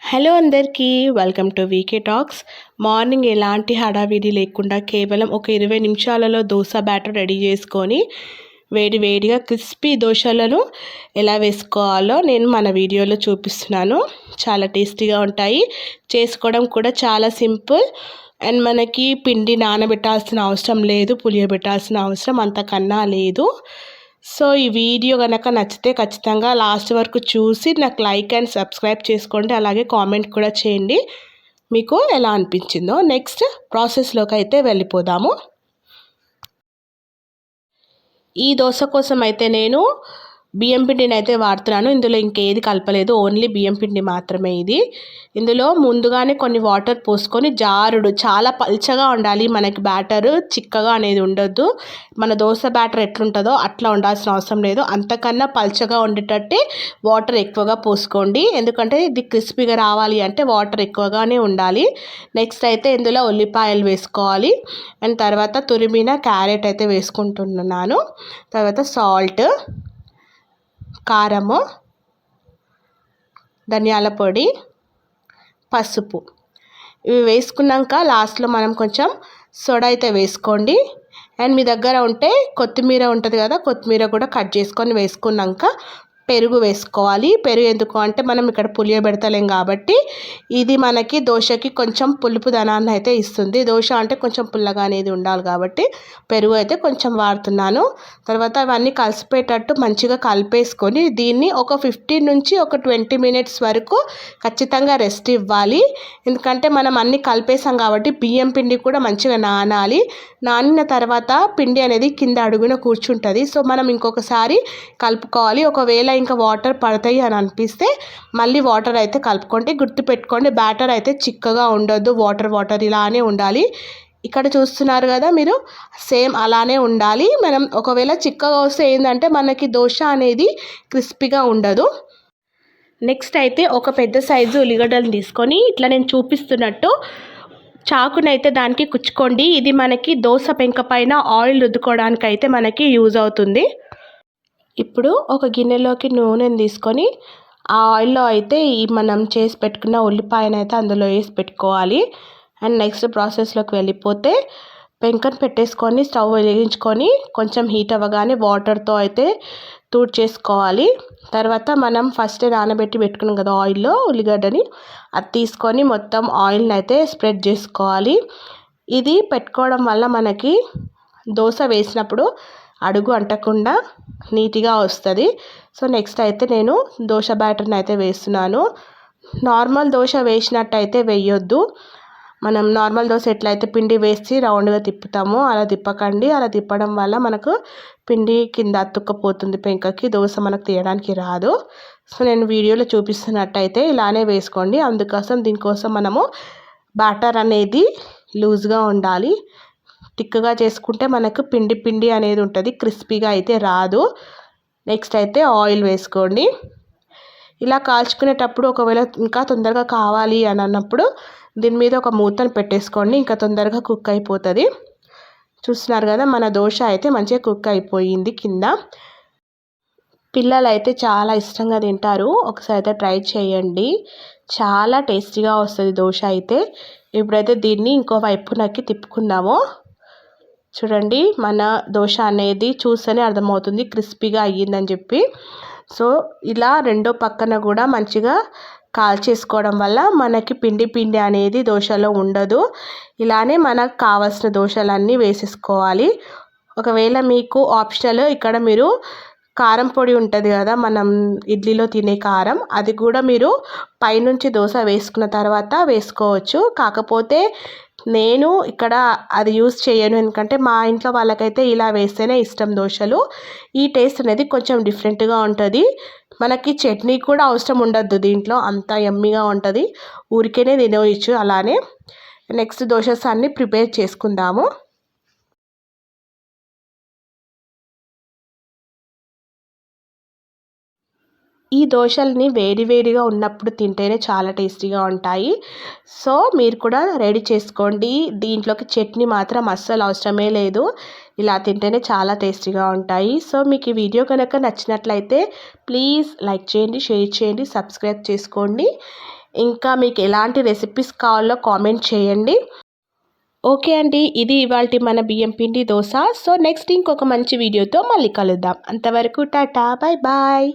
Hello అందరికీ welcome to V K talks. Morning ఎలాంటి హడావిడి లేకుండా కేవలం ఒక 20 నిమిషాలలో దోశ బ్యాటర్ రెడీ చేసుకొని వేడి వేడిగా క్రిస్పీ దోశలను ఎలా వేసుకోవాలో నేను మన వీడియోలో చూపిస్తున్నాను. చాలా టేస్టీగా ఉంటాయి, చేసుకోవడం కూడా చాలా సింపుల్. అండ్ మనకి పిండి నానబెట్టాల్సిన అవసరం లేదు, పులియబెట్టాల్సిన అవసరం అంతకన్నా లేదు. సో ఈ వీడియో కనుక నచ్చితే ఖచ్చితంగా లాస్ట్ వరకు చూసి నాకు లైక్ అండ్ సబ్స్క్రైబ్ చేసుకోండి. అలాగే కామెంట్ కూడా చేయండి మీకు ఎలా అనిపించిందో. నెక్స్ట్ ప్రాసెస్లోకి అయితే వెళ్ళిపోదాము. ఈ దోశ కోసం అయితే నేను బియ్యం పిండిని అయితే వాడుతున్నాను. ఇందులో ఇంకేది కలపలేదు, ఓన్లీ బియ్యం పిండి మాత్రమే ఇది. ఇందులో ముందుగానే కొన్ని వాటర్ పోసుకొని జారుడు చాలా పల్చగా ఉండాలి మనకి బ్యాటర్, చిక్కగా అనేది ఉండొద్దు. మన దోశ బ్యాటర్ ఎట్లుంటుందో అట్లా ఉండాల్సిన అవసరం లేదు, అంతకన్నా పల్చగా ఉండేటట్టే వాటర్ ఎక్కువగా పోసుకోండి. ఎందుకంటే ఇది క్రిస్పీగా రావాలి అంటే వాటర్ ఎక్కువగానే ఉండాలి. నెక్స్ట్ అయితే ఇందులో ఉల్లిపాయలు వేసుకోవాలి. అండ్ తర్వాత తురిమిన క్యారెట్ అయితే వేసుకుంటున్నాను. తర్వాత సాల్ట్, కారము, ధనియాల పొడి, పసుపు ఇవి వేసుకున్నాక లాస్ట్లో మనం కొంచెం సోడా అయితే వేసుకోండి. అండ్ మీ దగ్గర ఉంటే కొత్తిమీర ఉంటుంది కదా, కొత్తిమీర కూడా కట్ చేసుకొని వేసుకున్నాక పెరుగు వేసుకోవాలి. పెరుగు ఎందుకు అంటే మనం ఇక్కడ పులియబెడతలేం కాబట్టి ఇది మనకి దోశకి కొంచెం పులుపు ధనాన్ని అయితే ఇస్తుంది. దోశ అంటే కొంచెం పుల్లగా అనేది ఉండాలి కాబట్టి పెరుగు అయితే కొంచెం వాడుతున్నాను. తర్వాత అవన్నీ కలిసిపోయేటట్టు మంచిగా కలిపేసుకొని దీన్ని ఒక 15 నుంచి ఒక 20 మినిట్స్ వరకు ఖచ్చితంగా రెస్ట్ ఇవ్వాలి. ఎందుకంటే మనం అన్నీ కలిపేసాం కాబట్టి బియ్యం పిండి కూడా మంచిగా నానాలి. నానిన తర్వాత పిండి అనేది కింద అడుగున కూర్చుంటుంది. సో మనం ఇంకొకసారి కలుపుకోవాలి. ఒకవేళ ఇంకా వాటర్ పడతాయి అని అనిపిస్తే మళ్ళీ వాటర్ అయితే కలుపుకోండి. గుర్తుపెట్టుకోండి, బ్యాటర్ అయితే చిక్కగా ఉండొద్దు, వాటర్ ఇలానే ఉండాలి. ఇక్కడ చూస్తున్నారు కదా మీరు, సేమ్ అలానే ఉండాలి. మనం ఒకవేళ చిక్కగా వస్తే ఏంటంటే మనకి దోశ అనేది క్రిస్పీగా ఉండదు. నెక్స్ట్ అయితే ఒక పెద్ద సైజు ఉల్లిగడ్డలు తీసుకొని ఇట్లా నేను చూపిస్తున్నట్టు చాకునైతే దానికి కుచ్చుకోండి. ఇది మనకి దోశ పెంక పైన ఆయిల్ రుద్దుకోవడానికి అయితే మనకి యూజ్ అవుతుంది. ఇప్పుడు ఒక గిన్నెలోకి నూనెని తీసుకొని ఆ ఆయిల్లో అయితే ఈ మనం చేసి పెట్టుకున్న ఉల్లిపాయనైతే అందులో వేసి పెట్టుకోవాలి. అండ్ నెక్స్ట్ ప్రాసెస్లోకి వెళ్ళిపోతే పెంకను పెట్టేసుకొని స్టవ్ వెలిగించుకొని కొంచెం హీట్ అవ్వగానే వాటర్తో అయితే చేసుకోవాలి. తర్వాత మనం ఫస్ట్ నానబెట్టి పెట్టుకున్నాం కదా ఆయిల్లో ఉల్లిగడ్డని, అది తీసుకొని మొత్తం ఆయిల్ని అయితే స్ప్రెడ్ చేసుకోవాలి. ఇది పెట్టుకోవడం వల్ల మనకి దోశ వేసినప్పుడు అడుగు అంటకుండా నీట్గా వస్తుంది. సో నెక్స్ట్ అయితే నేను దోశ బ్యాటర్ని అయితే వేస్తున్నాను. నార్మల్ దోశ వేసినట్టయితే వేయొద్దు. మనం నార్మల్ దోశ ఎట్లయితే పిండి వేసి రౌండ్గా తిప్పుతామో అలా తిప్పకండి. అలా తిప్పడం వల్ల మనకు పిండి కింద అతుక్కపోతుంది పెంకకి, దోశ మనకు తీయడానికి రాదు. సో నేను వీడియోలో చూపిస్తున్నట్టయితే ఇలానే వేసుకోండి. దీనికోసం మనము బ్యాటర్ అనేది లూజ్గా ఉండాలి. థిక్గా చేసుకుంటే మనకు పిండి అనేది ఉంటుంది, క్రిస్పీగా అయితే రాదు. నెక్స్ట్ అయితే ఆయిల్ వేసుకోండి. ఇలా కాల్చుకునేటప్పుడు ఒకవేళ ఇంకా తొందరగా కావాలి అని అన్నప్పుడు దీని మీద ఒక మూతను పెట్టేసుకోండి, ఇంకా తొందరగా కుక్ అయిపోతుంది. చూస్తున్నారు కదా మన దోశ అయితే మంచిగా కుక్ అయిపోయింది కింద. పిల్లలు అయితే చాలా ఇష్టంగా తింటారు, ఒకసారి అయితే ట్రై చేయండి, చాలా టేస్టీగా వస్తుంది దోశ అయితే. ఇప్పుడైతే దీన్ని ఇంకో వైపునకి తిప్పుకుందాము. చూడండి మన దోశ అనేది చూస్తేనే అర్థమవుతుంది క్రిస్పీగా అయ్యిందని చెప్పి. సో ఇలా రెండో పక్కన కూడా మంచిగా కాల్చేసుకోవడం వల్ల మనకి పిండి అనేది దోశలో ఉండదు. ఇలానే మనకు కావాల్సిన దోశలన్నీ వేసేసుకోవాలి. ఒకవేళ మీకు ఆప్షనల్ ఇక్కడ మీరు కారం పొడి ఉంటుంది కదా మనం ఇడ్లీలో తినే కారం, అది కూడా మీరు పైనుంచి దోశ వేసుకున్న తర్వాత వేసుకోవచ్చు. కాకపోతే నేను ఇక్కడ అది యూస్ చేయను, ఎందుకంటే మా ఇంట్లో వాళ్ళకైతే ఇలా వేస్తేనే ఇష్టం దోశలు. ఈ టేస్ట్ అనేది కొంచెం డిఫరెంట్గా ఉంటుంది. మనకి చట్నీ కూడా అవసరం ఉండద్దు దీంట్లో, అంత యమ్మీగా ఉంటుంది, ఊరికేనే తినేయచ్చు అలానే. నెక్స్ట్ దోశస్ అన్నీ ప్రిపేర్ చేసుకుందాము. ఈ దోశల్ని వేడివేడిగా ఉన్నప్పుడు తింటేనే చాలా టేస్టీగా ఉంటాయి. సో మీరు కూడా రెడీ చేసుకోండి. దీంట్లోకి చట్నీ మాత్రం అస్సలు అవసరమే లేదు, ఇలా తింటేనే చాలా టేస్టీగా ఉంటాయి. సో మీకు ఈ వీడియో కనుక నచ్చినట్లయితే ప్లీజ్ లైక్ చేయండి, షేర్ చేయండి, సబ్స్క్రైబ్ చేసుకోండి. ఇంకా మీకు ఎలాంటి రెసిపీస్ కావాలో కామెంట్ చేయండి. ఓకే అండి, ఇది ఇవాల్టి మన బియ్యం పిండి దోశ. సో నెక్స్ట్ ఇంకొక మంచి వీడియోతో మళ్ళీ కలుద్దాం. అంతవరకు టాటా, బాయ్ బాయ్.